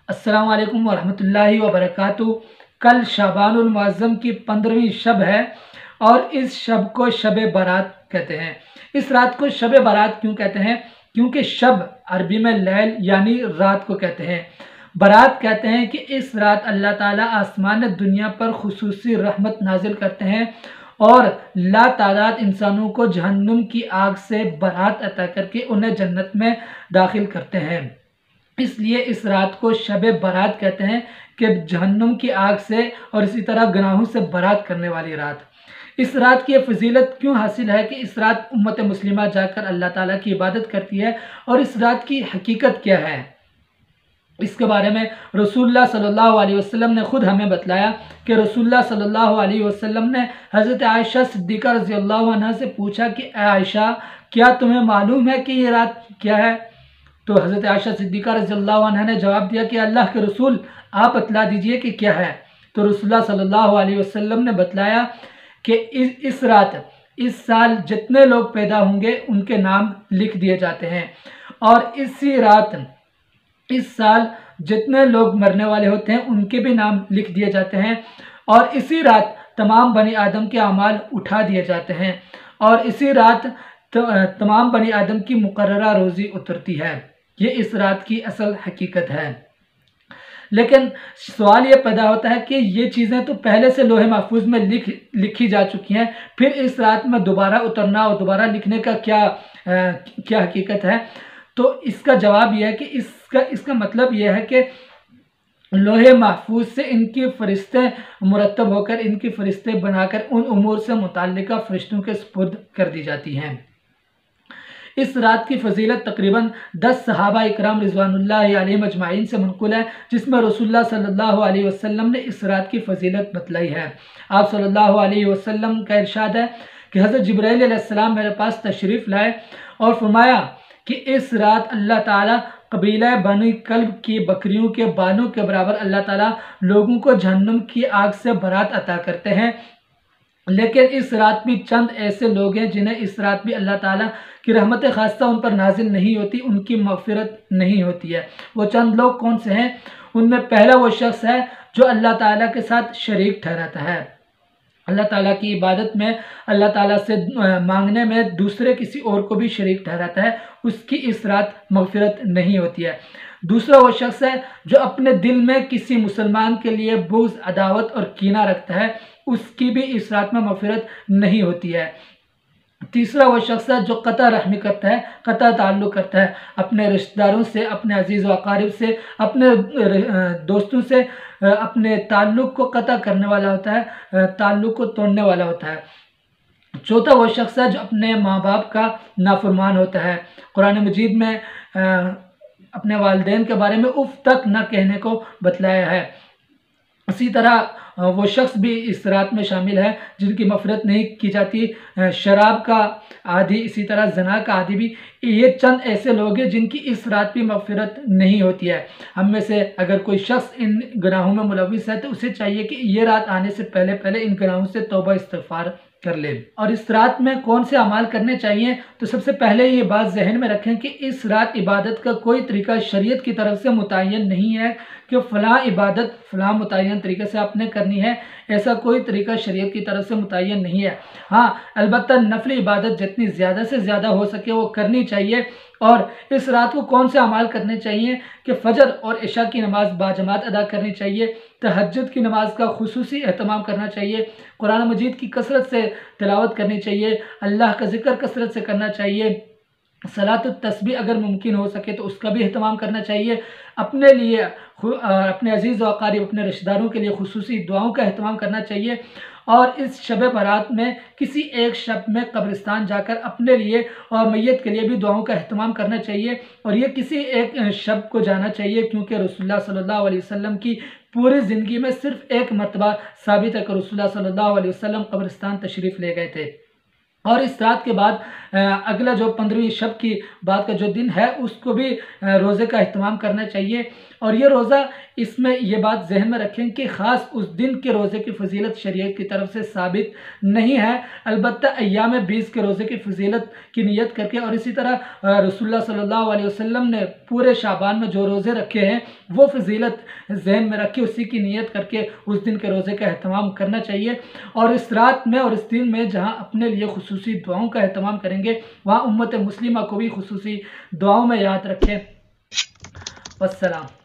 अस्सलाम वालेकुम वरहमतुल्लाहि वबरकातुहू। कल शाबानुल मुअज़्ज़म की 15वीं शब है और इस शब को शब बारात कहते हैं। इस रात को शब बारात क्यों कहते हैं? क्योंकि शब अरबी में लैल यानी रात को कहते हैं। बारात कहते हैं कि इस रात अल्लाह ताला आसमान दुनिया पर खुसूसी रहमत नाजिल करते हैं और लातादाद इंसानों को जहन्नुम की आग से बारात अता करके उन्हें जन्नत में दाखिल करते हैं। इसलिए इस रात को शब बारात कहते हैं कि जहन्नुम की आग से और इसी तरह गुनाहों से बारात करने वाली रात। इस रात की फजीलत क्यों हासिल है कि इस रात उम्मत मुस्लिमा जाकर अल्लाह ताला की इबादत करती है। और इस रात की हकीकत क्या है, इसके बारे में रसूलुल्लाह सल्लल्लाहु अलैहि वसल्लम ने खुद हमें बतलाया कि रसूलुल्लाह सल्लल्लाहु अलैहि वसल्लम ने हज़रत आयशा सिद्दीक़ा रज़ियल्लाहु अन्हा से पूछा कि आयशा, क्या तुम्हें मालूम है कि ये रात क्या है? तो हज़रत आयशा सिद्दीक़ा रज़ियल्लाहु अन्हा ने जवाब दिया कि अल्लाह के रसूल, आप बतला दीजिए कि क्या है। तो रसूलुल्लाह सल्लल्लाहु अलैहि वसल्लम ने बतलाया कि इस रात इस साल जितने लोग पैदा होंगे उनके नाम लिख दिए जाते हैं और इसी रात इस साल जितने लोग मरने वाले होते हैं उनके भी नाम लिख दिए जाते हैं और इसी रात तमाम बनी आदम के अमाल उठा दिए जाते हैं और इसी रात तमाम बनी आदम की मुकर्ररा रोज़ी उतरती है। ये इस रात की असल हकीकत है। लेकिन सवाल ये पैदा होता है कि ये चीज़ें तो पहले से लोहे महफूज में लिखी जा चुकी हैं, फिर इस रात में दोबारा उतरना और दोबारा लिखने का क्या हकीकत है? तो इसका जवाब यह है कि इसका मतलब यह है कि लोहे महफूज से इनकी फरिश्ते मुरतब होकर इनकी फरिश्ते बनाकर उन उमूर से मुताल्लिका फरिश्तों के सुपुर्द कर दी जाती हैं। इस रात की फजीलत तकरीबन 10 सहाबा इकराम रिज़वानुल्लाहि अलैहिम अजमाइन से मनक़ूल है, जिसमें रसूलुल्लाह सल्लल्लाहु अलैहि वसल्लम ने इस रात की फजीलत बतलाई है। आप सल्लल्लाहु अलैहि वसल्लम का इरशाद है कि हज़रत जिब्राईल अलैहिस्सलाम मेरे पास तशरीफ़ लाए और फरमाया कि इस रात अल्लाह ताला कबीला बनी कल्ब की बकरियों के बालों के बराबर अल्लाह ताला लोगों को जहन्नुम की आग से बारात अता करते हैं। लेकिन इस रात भी चंद ऐसे लोग हैं जिन्हें इस रात भी अल्लाह ताला की रहमत खासा उन पर नाजिल नहीं होती, उनकी मग़फ़िरत नहीं होती है। वो चंद लोग कौन से हैं? उनमें पहला वो शख्स है जो अल्लाह ताला के साथ शरीक ठहराता है, अल्लाह ताला की इबादत में, अल्लाह ताला से मांगने में दूसरे किसी और को भी शरीक ठहराता है, उसकी इस रात मग़फ़िरत नहीं होती है। दूसरा वो शख्स है जो अपने दिल में किसी मुसलमान के लिए बुग़्ज़, अदावत और कीना रखता है, उसकी भी इस रात में मग़फ़िरत नहीं होती है। तीसरा वो शख्स है जो क़ता रहमी करता है, क़ता ताल्लुक़ करता है अपने रिश्तेदारों से, अपने अजीज़ व अक़ारिब से, अपने दोस्तों से, अपने ताल्लुक़ को क़ता करने वाला होता है, ताल्लुक़ को तोड़ने वाला होता है। चौथा वो शख्स है जो अपने माँ बाप का नाफरमान होता है। कुरान मजीद में अपने वालिदैन के बारे में उफ़ तक न कहने को बतलाया है। इसी तरह वो शख्स भी इस रात में शामिल है जिनकी मग़फ़िरत नहीं की जाती। शराब का आदी, इसी तरह ज़ना का आदी भी, ये चंद ऐसे लोग हैं जिनकी इस रात भी मग़फ़िरत नहीं होती है। हम में से अगर कोई शख्स इन गुनाहों में मुलव्विस है तो उसे चाहिए कि ये रात आने से पहले पहले इन गुनाहों से तौबा इस्तिग़फ़ार कर ले। और इस रात में कौन से अमाल करने चाहिए? तो सबसे पहले ये बात जहन में रखें कि इस रात इबादत का कोई तरीका शरीयत की तरफ से मुतय्यन नहीं है कि फ़लाँ इबादत फ़लाँ मुतय्यन तरीके से आपने करनी है, ऐसा कोई तरीका शरीयत की तरफ से मुतय्यन नहीं है। हाँ, अलबत्ता नफली इबादत जितनी ज़्यादा से ज़्यादा हो सके वो करनी चाहिए। और इस रात को कौन से अमाल करने चाहिए कि फ़जर और इशा की नमाज़ बाजमात अदा करनी चाहिए, तहज्जुद की नमाज का खुसूसी एहतमाम करना चाहिए, कुरान मजीद की कसरत से तिलावत करनी चाहिए, अल्लाह का ज़िक्र कसरत से करना चाहिए, सलात तस्बीह अगर मुमकिन हो सके तो उसका भी एहतमाम करना चाहिए, अपने लिए अपने अजीज़ व अक़ारिब, अपने रिश्तेदारों के लिए खुसूसी दुआओं का एहतमाम करना चाहिए। और इस शब बारात में किसी एक शब में कब्रिस्तान जाकर अपने लिए और मैयत के लिए भी दुआओं का एहतमाम करना चाहिए। और ये किसी एक शब को जाना चाहिए क्योंकि रसूलुल्लाह सल्लल्लाहु अलैहि वसल्लम की पूरी ज़िंदगी में सिर्फ़ एक मरतबा साबित है कि रसूलुल्लाह सल्लल्लाहु अलैहि वसल्लम कब्रिस्तान तशरीफ़ ले गए थे। और इस रात के बाद अगला जो 15वीं शब की बाद का जो दिन है उसको भी रोज़े का अहतमाम करना चाहिए। और ये रोज़ा, इसमें ये बात जहन में रखें कि ख़ास उस दिन के रोज़े की फ़जीलत शरीयत की तरफ से साबित नहीं है, अलबत्ता अय्याम 20 के रोज़े की फ़जीलत की नियत करके, और इसी तरह रसूलुल्लाह सल्लल्लाहु अलैहि वसल्लम ने पूरे शाबान में जो रोज़े रखे हैं वो फ़जीलत जहन में रखी उसी की नियत करके उस दिन के रोज़े का अहतमाम करना चाहिए। और इस रात में और इस दिन में जहाँ अपने लिए खुसूसी दुआओं का अहतमाम करेंगे वहाँ उम्मत मुस्लिमा को भी खुसूसी दुआओं में याद रखें। वस्सलाम।